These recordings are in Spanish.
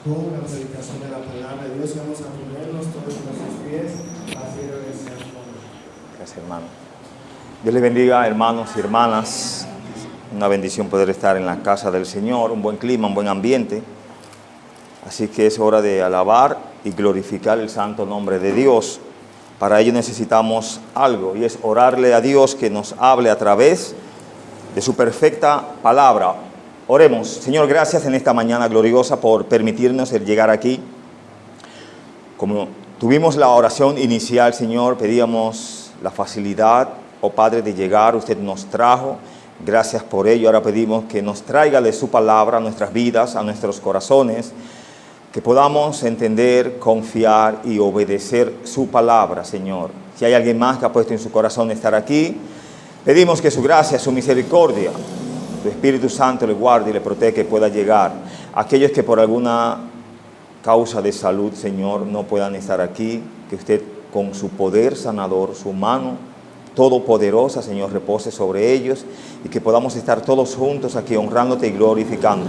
con la predicación de la palabra de Dios. Vamos a ponernos todos en nuestros pies, así regresamos. Gracias, hermano. Dios les bendiga, hermanos y hermanas. Una bendición poder estar en la casa del Señor, un buen clima, un buen ambiente. Así que es hora de alabar y glorificar el santo nombre de Dios. Para ello necesitamos algo, y es orarle a Dios que nos hable a través de su perfecta palabra. Oremos. Señor, gracias en esta mañana gloriosa por permitirnos el llegar aquí. Como tuvimos la oración inicial, Señor, pedíamos la facilidad, oh Padre, de llegar. Usted nos trajo. Gracias por ello. Ahora pedimos que nos traiga de su palabra a nuestras vidas, a nuestros corazones, que podamos entender, confiar y obedecer su palabra, Señor. Si hay alguien más que ha puesto en su corazón estar aquí, pedimos que su gracia, su misericordia, tu Espíritu Santo le guarde y le proteja, que pueda llegar. Aquellos que por alguna causa de salud, Señor, no puedan estar aquí, que usted con su poder sanador, su mano todopoderosa, Señor, repose sobre ellos y que podamos estar todos juntos aquí honrándote y glorificando.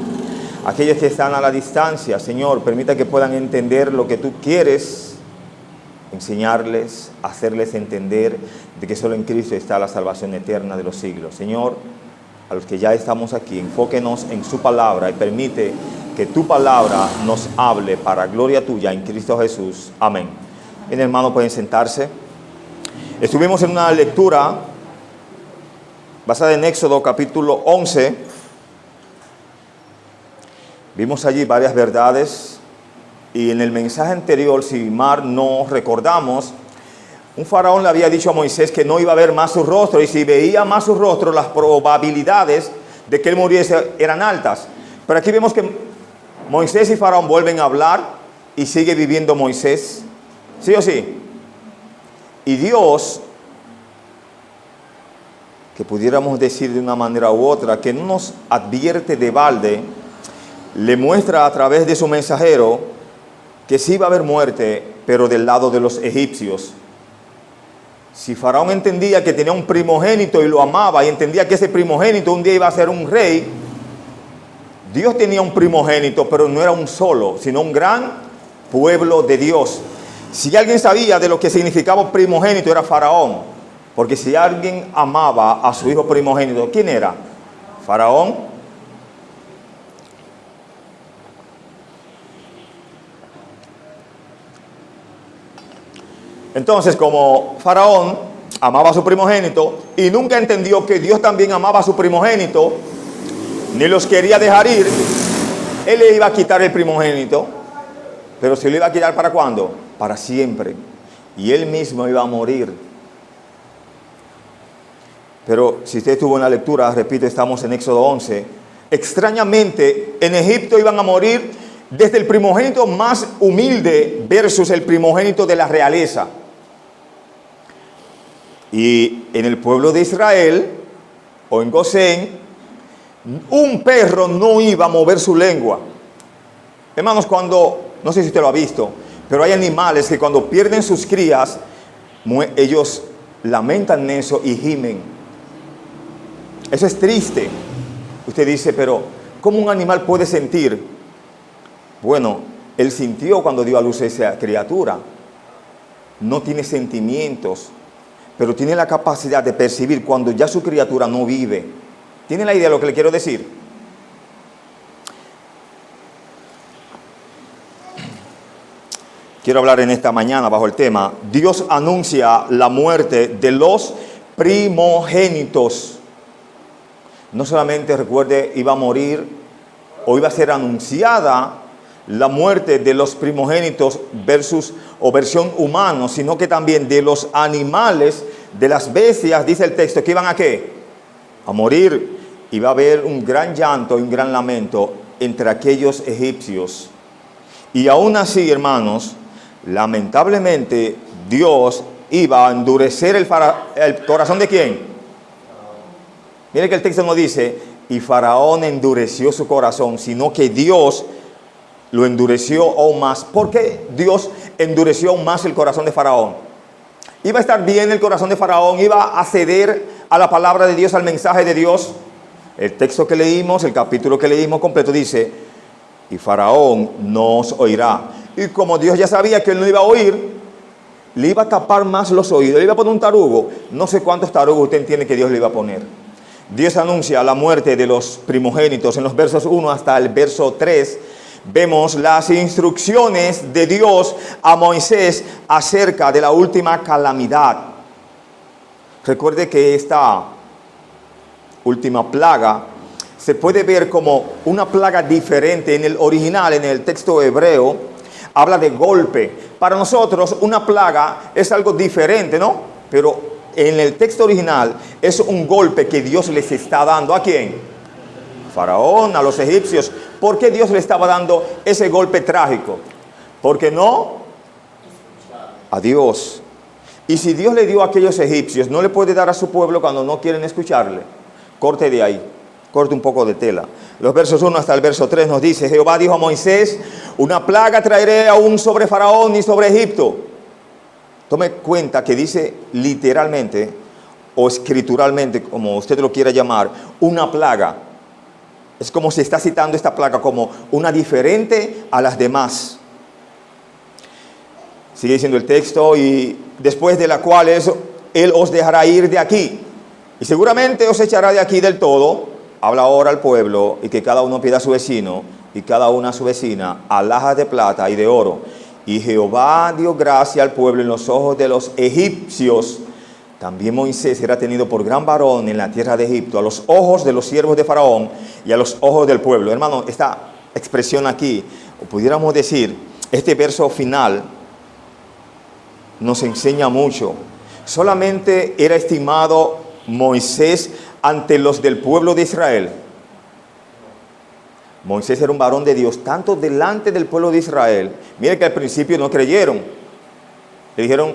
Aquellos que están a la distancia, Señor, permita que puedan entender lo que tú quieres enseñarles, hacerles entender de que solo en Cristo está la salvación eterna de los siglos. Señor, a los que ya estamos aquí, enfóquenos en su palabra y permite que tu palabra nos hable para gloria tuya en Cristo Jesús. Amén. Bien, hermanos, pueden sentarse. Estuvimos en una lectura basada en Éxodo capítulo 11. Vimos allí varias verdades y en el mensaje anterior, si mal no recordamos, un faraón le había dicho a Moisés que no iba a ver más su rostro, y si veía más su rostro, las probabilidades de que él muriese eran altas. Pero aquí vemos que Moisés y faraón vuelven a hablar y sigue viviendo Moisés, ¿sí o sí? Y Dios, que pudiéramos decir de una manera u otra, que no nos advierte de balde, le muestra a través de su mensajero que sí va a haber muerte, pero del lado de los egipcios. Si Faraón entendía que tenía un primogénito y lo amaba, y entendía que ese primogénito un día iba a ser un rey, Dios tenía un primogénito, pero no era un solo, sino un gran pueblo de Dios. Si alguien sabía de lo que significaba un primogénito, era Faraón. Porque si alguien amaba a su hijo primogénito, ¿quién era? Faraón. Entonces, como Faraón amaba a su primogénito y nunca entendió que Dios también amaba a su primogénito, ni los quería dejar ir, él le iba a quitar el primogénito, pero se lo iba a quitar ¿para cuándo? Para siempre. Y él mismo iba a morir. Pero si usted tuvo una lectura, repito, estamos en Éxodo 11. Extrañamente, en Egipto iban a morir desde el primogénito más humilde versus el primogénito de la realeza. Y en el pueblo de Israel, o en Gosén, un perro no iba a mover su lengua. Hermanos, no sé si usted lo ha visto, pero hay animales que cuando pierden sus crías, ellos lamentan eso y gimen. Eso es triste. Usted dice, pero ¿cómo un animal puede sentir? Bueno, él sintió cuando dio a luz a esa criatura. No tiene sentimientos, pero tiene la capacidad de percibir cuando ya su criatura no vive. ¿Tiene la idea de lo que le quiero decir? Quiero hablar en esta mañana bajo el tema: Dios anuncia la muerte de los primogénitos. No solamente, recuerde, iba a morir o iba a ser anunciada la muerte de los primogénitos versión humano, sino que también de los animales, de las bestias, dice el texto, que iban a ¿qué? A morir. Y va a haber un gran llanto y un gran lamento entre aquellos egipcios. Y aún así, hermanos, lamentablemente Dios iba a endurecer el corazón ¿de quién? Mire que el texto no dice, y Faraón endureció su corazón, sino que Dios lo endureció aún más. ¿Por qué Dios endureció aún más el corazón de Faraón? Iba a estar bien el corazón de Faraón, iba a ceder a la palabra de Dios, al mensaje de Dios. El texto que leímos, el capítulo que leímos completo dice, y Faraón no os oirá. Y como Dios ya sabía que él no iba a oír, le iba a tapar más los oídos, le iba a poner un tarugo. No sé cuántos tarugos usted entiende que Dios le iba a poner. Dios anuncia la muerte de los primogénitos. En los versos 1 hasta el verso 3 vemos las instrucciones de Dios a Moisés acerca de la última calamidad. Recuerde que esta última plaga se puede ver como una plaga diferente. En el original, en el texto hebreo, habla de golpe. Para nosotros una plaga es algo diferente, ¿no? Pero en el texto original es un golpe que Dios les está dando. ¿A quién? A Faraón, a los egipcios. ¿Por qué Dios le estaba dando ese golpe trágico? Porque no a Dios. Y si Dios le dio a aquellos egipcios, ¿no le puede dar a su pueblo cuando no quieren escucharle? Corte de ahí, corte un poco de tela. Los versos 1 hasta el verso 3 nos dice: Jehová dijo a Moisés, una plaga traeré aún sobre Faraón y sobre Egipto. Tome cuenta que dice literalmente o escrituralmente, como usted lo quiera llamar, una plaga. Es como si está citando esta plaga como una diferente a las demás. Sigue diciendo el texto: y después de la cual él os dejará ir de aquí, y seguramente os echará de aquí del todo. Habla ahora al pueblo, y que cada uno pida a su vecino, y cada una a su vecina, alhajas de plata y de oro. Y Jehová dio gracia al pueblo en los ojos de los egipcios. También Moisés era tenido por gran varón en la tierra de Egipto, a los ojos de los siervos de Faraón y a los ojos del pueblo. Hermano, esta expresión aquí, o pudiéramos decir, este verso final, nos enseña mucho. Solamente era estimado Moisés ante los del pueblo de Israel. Moisés era un varón de Dios, tanto delante del pueblo de Israel. Mire que al principio no creyeron. Le dijeron: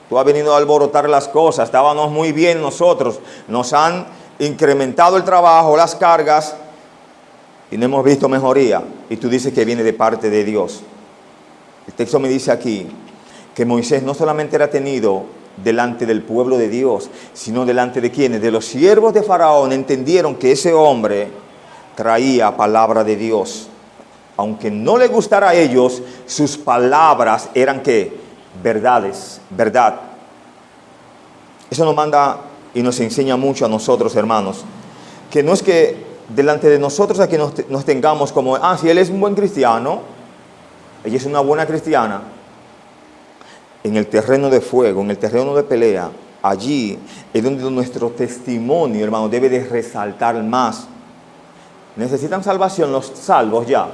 tú has venido a alborotar las cosas, estábamos muy bien nosotros, nos han incrementado el trabajo, las cargas, y no hemos visto mejoría. Y tú dices que viene de parte de Dios. El texto me dice aquí que Moisés no solamente era tenido delante del pueblo de Dios, sino delante de quienes, de los siervos de Faraón. Entendieron que ese hombre traía palabra de Dios. Aunque no le gustara a ellos, sus palabras eran ¿qué? Verdades, verdad. Eso nos manda y nos enseña mucho a nosotros, hermanos, que no es que delante de nosotros aquí nos tengamos como: si él es un buen cristiano, ella es una buena cristiana. En el terreno de fuego, en el terreno de pelea, allí es donde nuestro testimonio, hermano, debe de resaltar más. ¿Necesitan salvación los salvos ya?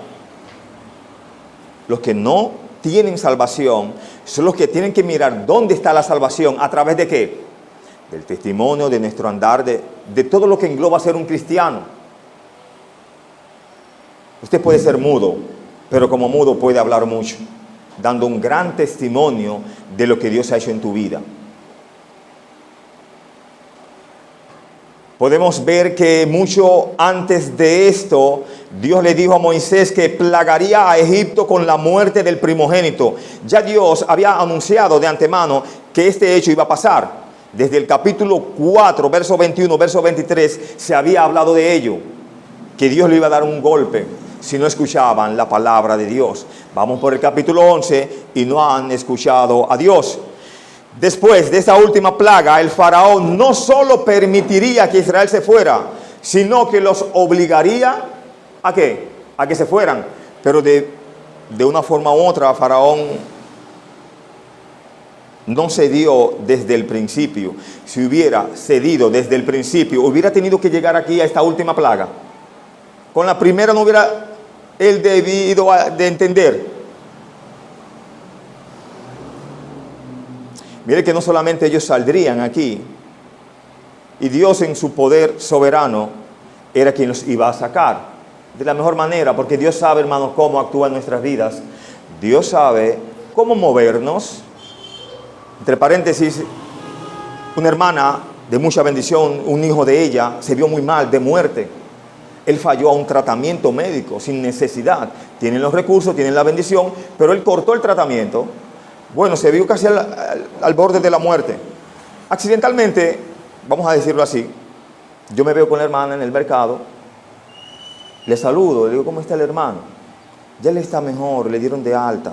Los que no tienen salvación son los que tienen que mirar dónde está la salvación. ¿A través de qué? Del testimonio, de nuestro andar, de todo lo que engloba ser un cristiano. Usted puede ser mudo, pero como mudo puede hablar mucho, dando un gran testimonio de lo que Dios ha hecho en tu vida. Podemos ver que mucho antes de esto, Dios le dijo a Moisés que plagaría a Egipto con la muerte del primogénito. Ya Dios había anunciado de antemano que este hecho iba a pasar. Desde el capítulo 4, verso 21, verso 23, se había hablado de ello, que Dios le iba a dar un golpe si no escuchaban la palabra de Dios. Vamos por el capítulo 11 y no han escuchado a Dios. Después de esta última plaga, el faraón no solo permitiría que Israel se fuera, sino que los obligaría ¿a qué? A que se fueran. Pero de una forma u otra, faraón no cedió desde el principio. Si hubiera cedido desde el principio, hubiera tenido que llegar aquí a esta última plaga. Con la primera no hubiera él debido de entender. Mire que no solamente ellos saldrían aquí, y Dios en su poder soberano era quien los iba a sacar de la mejor manera, porque Dios sabe, hermanos, cómo actúa en nuestras vidas. Dios sabe cómo movernos. Entre paréntesis, una hermana de mucha bendición, un hijo de ella, se vio muy mal, de muerte. Él falló a un tratamiento médico sin necesidad. Tienen los recursos, tienen la bendición, pero él cortó el tratamiento. Bueno, se vio casi al borde de la muerte. Accidentalmente, vamos a decirlo así, yo me veo con la hermana en el mercado, le saludo, le digo: ¿cómo está el hermano? Ya él está mejor, le dieron de alta.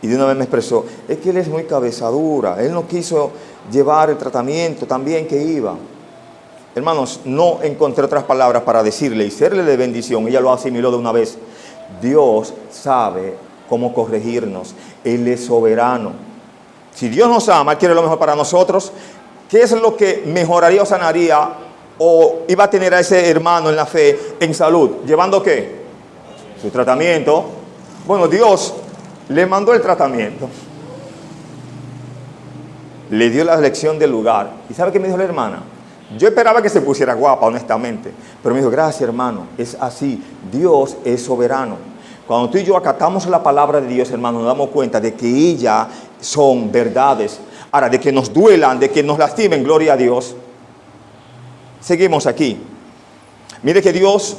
Y de una vez me expresó, es que él es muy cabezadura, él no quiso llevar el tratamiento tan bien que iba. Hermanos, no encontré otras palabras para decirle y serle de bendición. Ella lo asimiló de una vez. Dios sabe cómo corregirnos. Él es soberano. Si Dios nos ama, Él quiere lo mejor para nosotros. ¿Qué es lo que mejoraría o sanaría o iba a tener a ese hermano en la fe, en salud? ¿Llevando qué? Su tratamiento. Bueno, Dios le mandó el tratamiento. Le dio la lección del lugar. ¿Y sabe qué me dijo la hermana? Yo esperaba que se pusiera guapa, honestamente. Pero me dijo, gracias, hermano. Es así. Dios es soberano. Cuando tú y yo acatamos la palabra de Dios, hermano, nos damos cuenta de que ellas son verdades. Ahora, de que nos duelan, de que nos lastimen, gloria a Dios. Seguimos aquí. Mire que Dios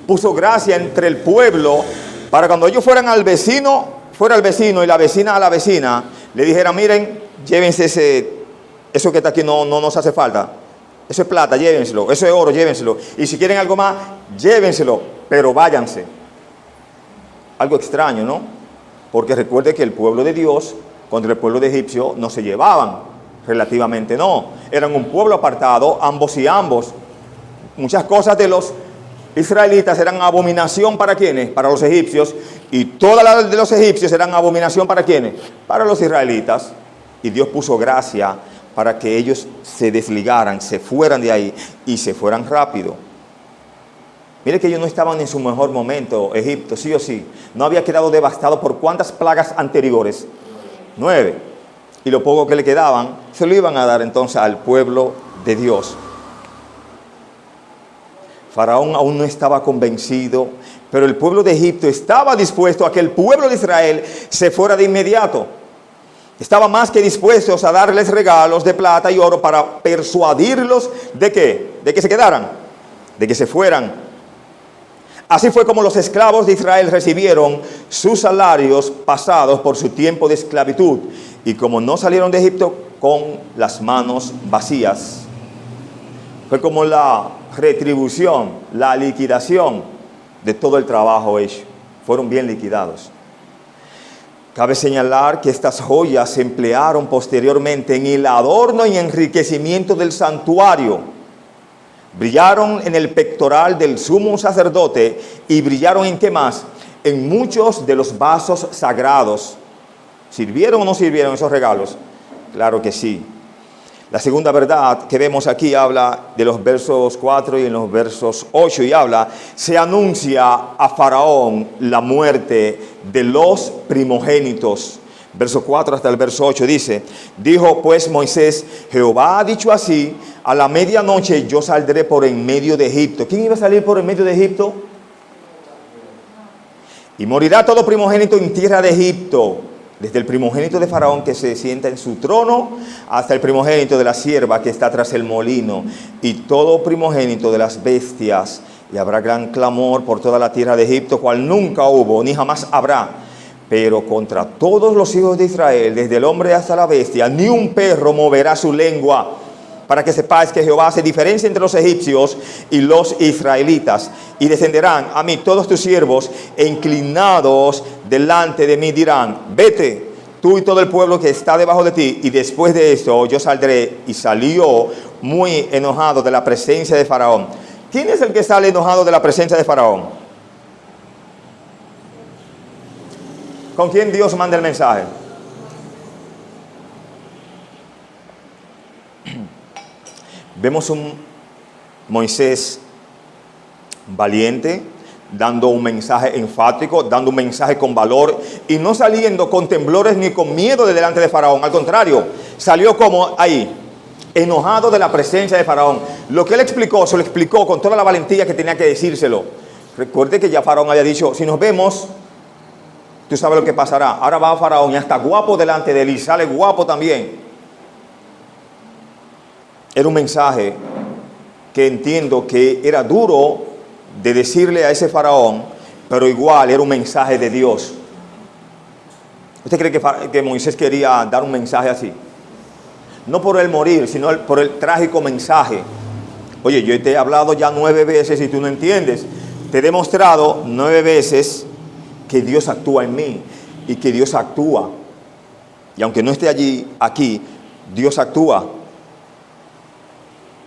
puso gracia entre el pueblo para cuando ellos fueran al vecino, fuera el vecino y la vecina a la vecina, le dijera, miren, llévense eso que está aquí, no nos hace falta. Eso es plata, llévenselo. Eso es oro, llévenselo. Y si quieren algo más, llévenselo, pero váyanse. Algo extraño, ¿no? Porque recuerde que el pueblo de Dios contra el pueblo de egipcio no se llevaban, relativamente no. Eran un pueblo apartado, ambos y ambos. Muchas cosas de los israelitas eran abominación para ¿quiénes? Para los egipcios. Y todas las de los egipcios eran abominación para ¿quiénes? Para los israelitas. Y Dios puso gracia para que ellos se desligaran, se fueran de ahí y se fueran rápido. Mire que ellos no estaban en su mejor momento, Egipto, sí o sí. No había quedado devastado por ¿cuántas plagas anteriores? 9. Y lo poco que le quedaban, se lo iban a dar entonces al pueblo de Dios. Faraón aún no estaba convencido, pero el pueblo de Egipto estaba dispuesto a que el pueblo de Israel se fuera de inmediato. Estaba más que dispuestos a darles regalos de plata y oro para persuadirlos ¿de qué? De que se quedaran, de que se fueran. Así fue como los esclavos de Israel recibieron sus salarios pasados por su tiempo de esclavitud. Y como no salieron de Egipto con las manos vacías, fue como la retribución, la liquidación de todo el trabajo hecho. Fueron bien liquidados. Cabe señalar que estas joyas se emplearon posteriormente en el adorno y enriquecimiento del santuario. Brillaron en el pectoral del sumo sacerdote y brillaron en ¿qué más? En muchos de los vasos sagrados. ¿Sirvieron o no sirvieron esos regalos? Claro que sí. La segunda verdad que vemos aquí habla de los versos 4 y en los versos 8 y habla, se anuncia a Faraón la muerte de los primogénitos. Verso 4 hasta el verso 8 dice, dijo pues Moisés, Jehová ha dicho así, a la medianoche yo saldré por en medio de Egipto. ¿Quién iba a salir por en medio de Egipto? Y morirá todo primogénito en tierra de Egipto, desde el primogénito de Faraón que se sienta en su trono, hasta el primogénito de la sierva que está tras el molino, y todo primogénito de las bestias. Y habrá gran clamor por toda la tierra de Egipto, cual nunca hubo, ni jamás habrá. Pero contra todos los hijos de Israel, desde el hombre hasta la bestia, ni un perro moverá su lengua, para que sepáis que Jehová hace diferencia entre los egipcios y los israelitas. Y descenderán a mí todos tus siervos, e inclinados delante de mí dirán, vete, tú y todo el pueblo que está debajo de ti, y después de esto yo saldré. Y salió muy enojado de la presencia de Faraón. ¿Quién es el que sale enojado de la presencia de Faraón? ¿Con quién Dios manda el mensaje? Vemos un Moisés valiente, dando un mensaje enfático, dando un mensaje con valor y no saliendo con temblores ni con miedo de delante de Faraón. Al contrario, salió como ahí, enojado de la presencia de Faraón. Lo que él explicó, se lo explicó con toda la valentía que tenía que decírselo. Recuerde que ya Faraón había dicho, si nos vemos, tú sabes lo que pasará. Ahora va Faraón y hasta guapo delante de él y sale guapo también. Era un mensaje que entiendo que era duro de decirle a ese Faraón, pero igual era un mensaje de Dios. ¿Usted cree que Moisés quería dar un mensaje así? No por él morir, sino por el trágico mensaje. Oye, yo te he hablado ya 9 veces y tú no entiendes. Te he demostrado 9 veces que Dios actúa en mí y que Dios actúa. Y aunque no esté aquí, Dios actúa.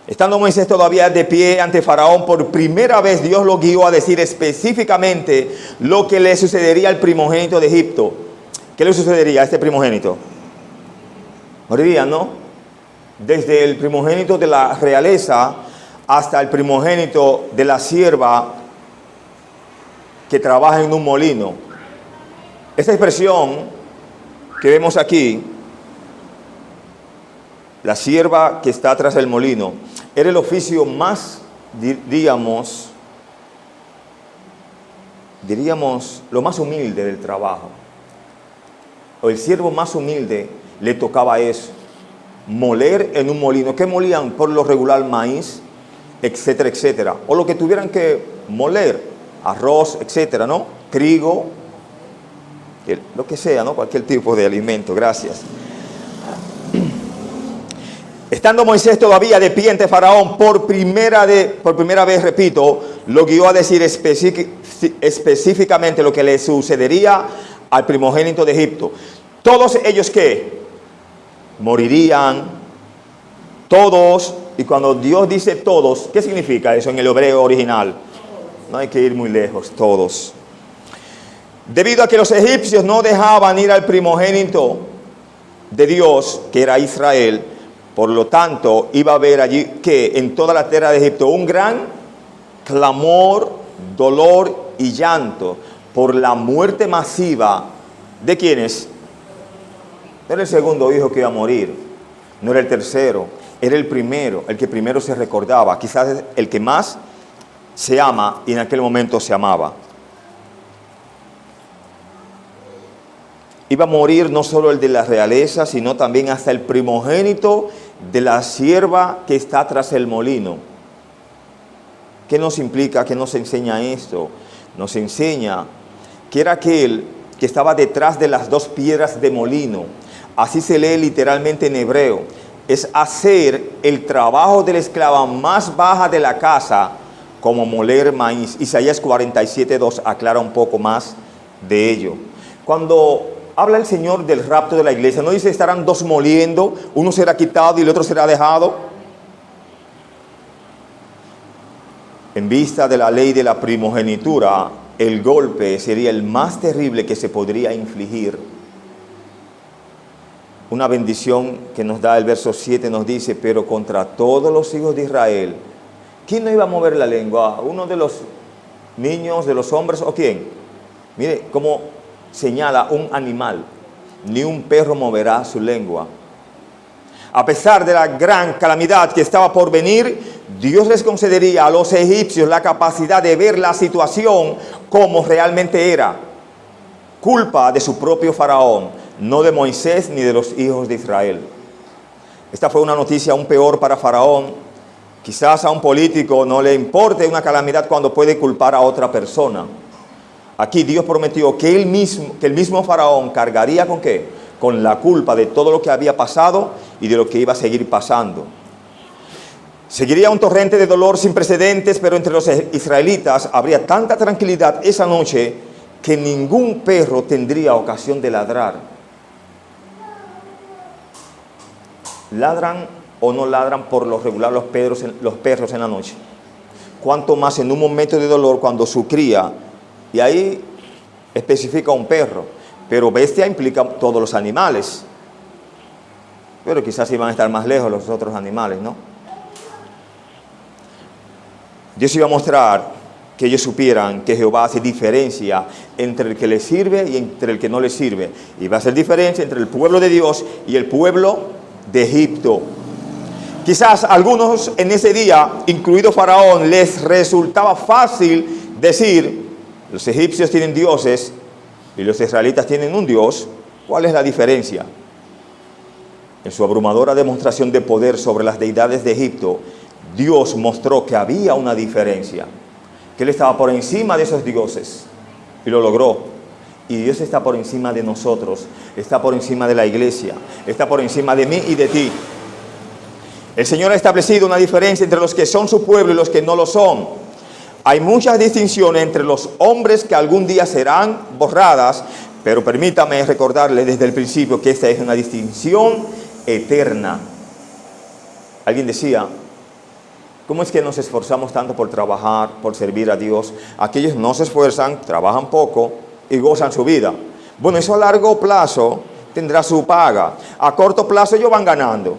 Estando Moisés todavía de pie ante Faraón, por primera vez Dios lo guió a decir específicamente lo que le sucedería al primogénito de Egipto. ¿Qué le sucedería a este primogénito? Moriría, ¿no? Desde el primogénito de la realeza hasta el primogénito de la sierva que trabaja en un molino. Esta expresión que vemos aquí, la sierva que está tras del molino, era el oficio más, diríamos, lo más humilde del trabajo. O el siervo más humilde le tocaba eso, moler en un molino. ¿Qué molían? Por lo regular maíz, etcétera, etcétera. O lo que tuvieran que moler, arroz, etcétera, ¿no? Trigo, lo que sea, ¿no? Cualquier tipo de alimento. Gracias. Estando Moisés todavía de pie ante Faraón, por primera vez, repito, lo guió a decir específicamente lo que le sucedería al primogénito de Egipto. Todos ellos, ¿qué? Morirían, todos. Y cuando Dios dice todos, ¿qué significa eso en el hebreo original? No hay que ir muy lejos, todos. Debido a que los egipcios no dejaban ir al primogénito de Dios, que era Israel, por lo tanto, iba a haber allí que en toda la tierra de Egipto un gran clamor, dolor y llanto por la muerte masiva de ¿quiénes? No era el segundo hijo que iba a morir, no era el tercero, era el primero, el que primero se recordaba, quizás el que más se ama y en aquel momento se amaba. Iba a morir no solo el de la realeza, sino también hasta el primogénito de la sierva que está tras el molino. ¿Qué nos implica? ¿Qué nos enseña esto? Nos enseña que era aquel que estaba detrás de las dos piedras de molino. Así se lee literalmente en hebreo. Es hacer el trabajo de la esclava más baja de la casa, como moler maíz. Isaías 47:2 aclara un poco más de ello. Cuando habla el Señor del rapto de la iglesia, no dice estarán dos moliendo, uno será quitado y el otro será dejado. En vista de la ley de la primogenitura, el golpe sería el más terrible que se podría infligir. Una bendición que nos da el verso 7 nos dice, pero contra todos los hijos de Israel, ¿quién no iba a mover la lengua? ¿Uno de los niños, de los hombres o quién? Mire cómo señala un animal, ni un perro moverá su lengua. A pesar de la gran calamidad que estaba por venir, Dios les concedería a los egipcios la capacidad de ver la situación como realmente era. Culpa de su propio faraón, no de Moisés ni de los hijos de Israel. Esta fue una noticia aún peor para Faraón. Quizás a un político no le importe una calamidad cuando puede culpar a otra persona. Aquí Dios prometió que el mismo Faraón cargaría ¿con qué? Con la culpa de todo lo que había pasado y de lo que iba a seguir pasando. Seguiría un torrente de dolor sin precedentes, pero entre los israelitas habría tanta tranquilidad esa noche que ningún perro tendría ocasión de ladrar. ¿Ladran o no ladran por lo regular los perros en la noche? Cuanto más en un momento de dolor cuando su cría, y ahí especifica un perro, pero bestia implica todos los animales. Pero quizás iban a estar más lejos los otros animales, ¿no? Dios iba a mostrar que ellos supieran que Jehová hace diferencia entre el que le sirve y entre el que no le sirve. Y va a hacer diferencia entre el pueblo de Dios y el pueblo de Egipto. Quizás a algunos en ese día, incluido Faraón, les resultaba fácil decir, los egipcios tienen dioses y los israelitas tienen un Dios. ¿Cuál es la diferencia? En su abrumadora demostración de poder sobre las deidades de Egipto, Dios mostró que había una diferencia, que Él estaba por encima de esos dioses y lo logró. Y Dios está por encima de nosotros, está por encima de la iglesia, está por encima de mí y de ti. El Señor ha establecido una diferencia entre los que son su pueblo y los que no lo son. Hay muchas distinciones entre los hombres que algún día serán borradas, pero permítame recordarles desde el principio que esta es una distinción eterna. Alguien decía, ¿cómo es que nos esforzamos tanto por trabajar, por servir a Dios? Aquellos no se esfuerzan, trabajan poco y gozan su vida. Bueno, eso a largo plazo tendrá su paga. A corto plazo ellos van ganando.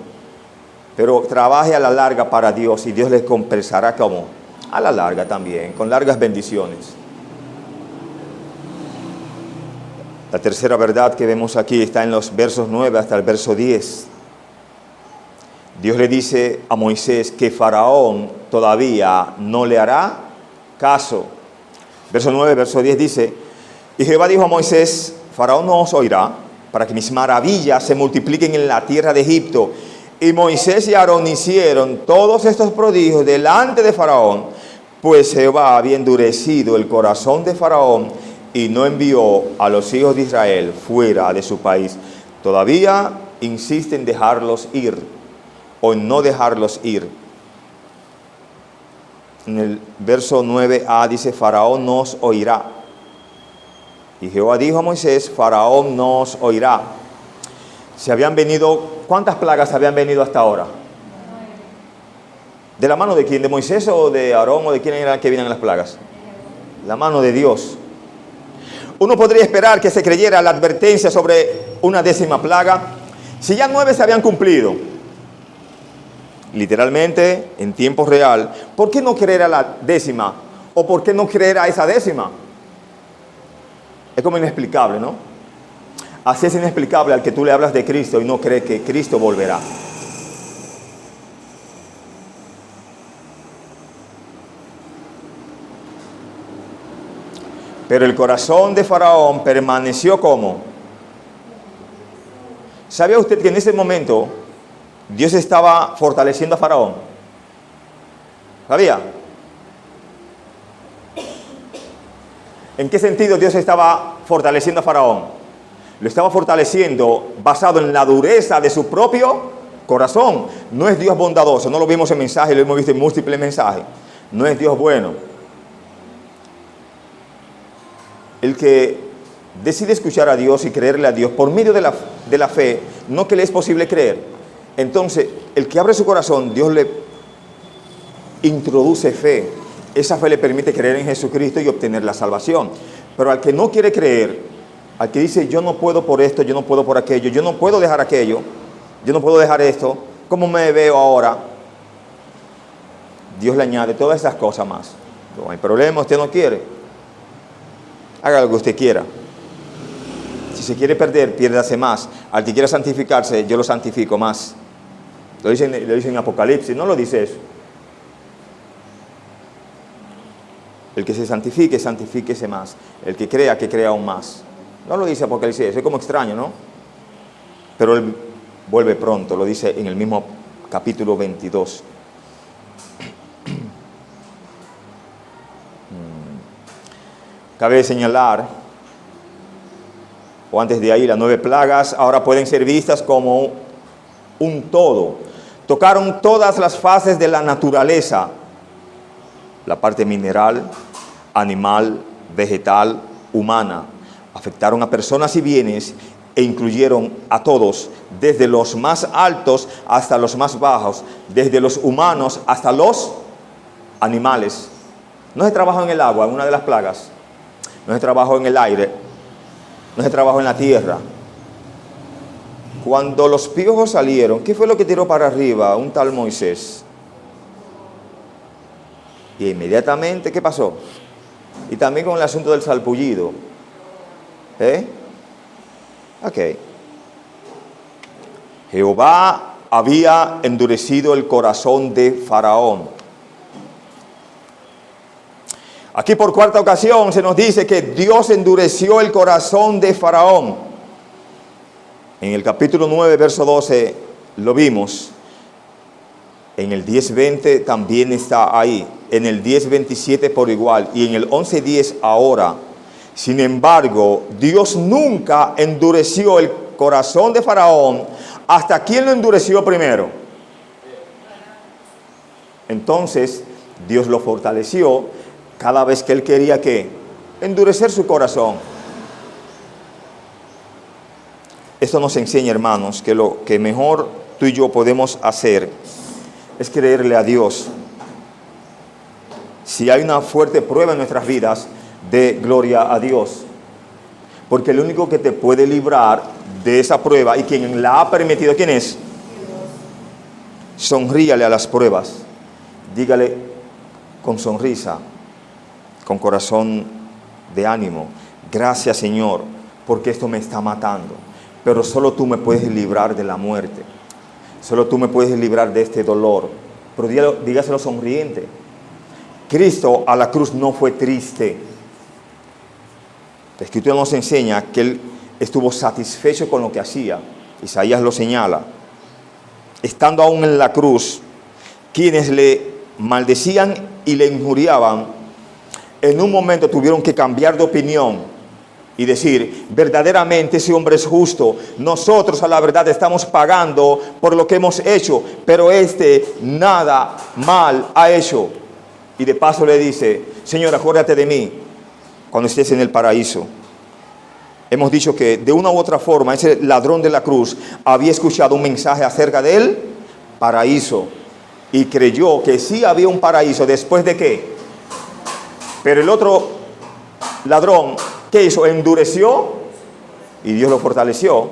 Pero trabaje a la larga para Dios y Dios les compensará como a la larga también, con largas bendiciones. La tercera verdad que vemos aquí está en los versos 9 hasta el verso 10. Dios le dice a Moisés que Faraón todavía no le hará caso. Verso 9, verso 10 dice, y Jehová dijo a Moisés, Faraón no os oirá, para que mis maravillas se multipliquen en la tierra de Egipto. Y Moisés y Aarón hicieron todos estos prodigios delante de Faraón, pues Jehová había endurecido el corazón de Faraón y no envió a los hijos de Israel fuera de su país. Todavía insiste en dejarlos ir o en no dejarlos ir. En el verso 9a dice, Faraón no os oirá. Y Jehová dijo a Moisés, Faraón no os oirá. Se habían venido, ¿cuántas plagas habían venido hasta ahora? ¿De la mano de quién? ¿De Moisés o de Aarón o de quién eran que vienen las plagas? La mano de Dios. Uno podría esperar que se creyera la advertencia sobre una 10ª plaga. Si ya 9 se habían cumplido, literalmente, en tiempo real, ¿por qué no creer a la 10ª? ¿O por qué no creer a esa 10ª? Es como inexplicable, ¿no? Así es inexplicable al que tú le hablas de Cristo y no cree que Cristo volverá. Pero el corazón de Faraón permaneció como. ¿Sabía usted que en ese momento Dios estaba fortaleciendo a Faraón? ¿Sabía? ¿En qué sentido Dios estaba fortaleciendo a Faraón? Lo estaba fortaleciendo basado en la dureza de su propio corazón. No es Dios bondadoso, no lo vimos en mensaje, lo hemos visto en múltiples mensajes. No es Dios bueno. El que decide escuchar a Dios y creerle a Dios por medio de la fe, no que le es posible creer. Entonces, el que abre su corazón, Dios le introduce fe. Esa fe le permite creer en Jesucristo y obtener la salvación. Pero al que no quiere creer, al que dice, yo no puedo por esto, yo no puedo por aquello, yo no puedo dejar aquello, yo no puedo dejar esto, ¿cómo me veo ahora? Dios le añade todas esas cosas más. No hay problema, usted no quiere. Haga lo que usted quiera. Si se quiere perder, piérdase más. Al que quiera santificarse, yo lo santifico más. Lo dice en Apocalipsis, no lo dice eso. El que se santifique, santifíquese más. El que crea aún más. No lo dice Apocalipsis, eso es como extraño, ¿no? Pero Él vuelve pronto, lo dice en el mismo capítulo 22. Cabe señalar, o antes de ahí, las 9 plagas ahora pueden ser vistas como un todo. Tocaron todas las fases de la naturaleza, la parte mineral, animal, vegetal, humana. Afectaron a personas y bienes e incluyeron a todos, desde los más altos hasta los más bajos, desde los humanos hasta los animales. No se trabajó en el agua, en una de las plagas. No se trabajó en el aire, no se trabajó en la tierra. Cuando los piojos salieron, ¿qué fue lo que tiró para arriba? Un tal Moisés. Y inmediatamente, ¿qué pasó? Y también con el asunto del salpullido. Ok. Jehová había endurecido el corazón de Faraón. Aquí por 4ª ocasión se nos dice que Dios endureció el corazón de Faraón. En el capítulo 9, verso 12, lo vimos. En el 10:20 también está ahí. En el 10:27 por igual. Y en el 11:10 ahora. Sin embargo, Dios nunca endureció el corazón de Faraón. ¿Hasta quién lo endureció primero? Entonces, Dios lo fortaleció cada vez que él quería que endurecer su corazón. Esto nos enseña, hermanos, que lo que mejor tú y yo podemos hacer es creerle a Dios. Si hay una fuerte prueba en nuestras vidas, dé gloria a Dios. Porque el único que te puede librar de esa prueba y quien la ha permitido, ¿quién es? Sonríale a las pruebas. Dígale con sonrisa, con corazón de ánimo: gracias, Señor, porque esto me está matando. Pero solo tú me puedes librar de la muerte. Solo tú me puedes librar de este dolor. Pero dígaselo sonriente. Cristo a la cruz no fue triste. La Escritura nos enseña que Él estuvo satisfecho con lo que hacía. Isaías lo señala. Estando aún en la cruz, quienes le maldecían y le injuriaban, en un momento tuvieron que cambiar de opinión y decir: verdaderamente ese hombre es justo. Nosotros a la verdad estamos pagando por lo que hemos hecho, pero este nada mal ha hecho. Y de paso le dice: Señor, acuérdate de mí cuando estés en el paraíso. Hemos dicho que de una u otra forma ese ladrón de la cruz había escuchado un mensaje acerca del paraíso y creyó que sí había un paraíso. ¿Después de qué? Pero el otro ladrón, ¿qué hizo? Endureció, y Dios lo fortaleció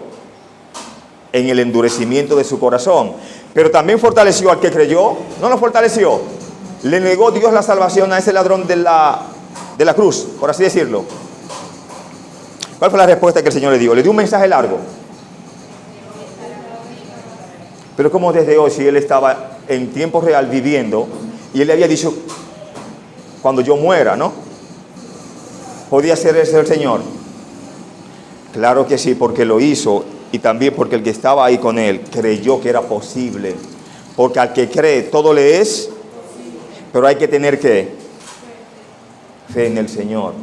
en el endurecimiento de su corazón. Pero también fortaleció al que creyó. ¿No lo fortaleció? Le negó Dios la salvación a ese ladrón de la cruz, por así decirlo. ¿Cuál fue la respuesta que el Señor le dio? Le dio un mensaje largo. Pero como desde hoy, si él estaba en tiempo real viviendo, y él le había dicho: cuando yo muera, ¿no? ¿Podía ser ese el Señor? Claro que sí, porque lo hizo, y también porque el que estaba ahí con él creyó que era posible. Porque al que cree todo le es, pero hay que tener ¿qué? Fe en el Señor.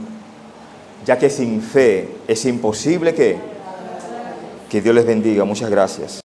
Ya que sin fe es imposible que Dios les bendiga. Muchas gracias.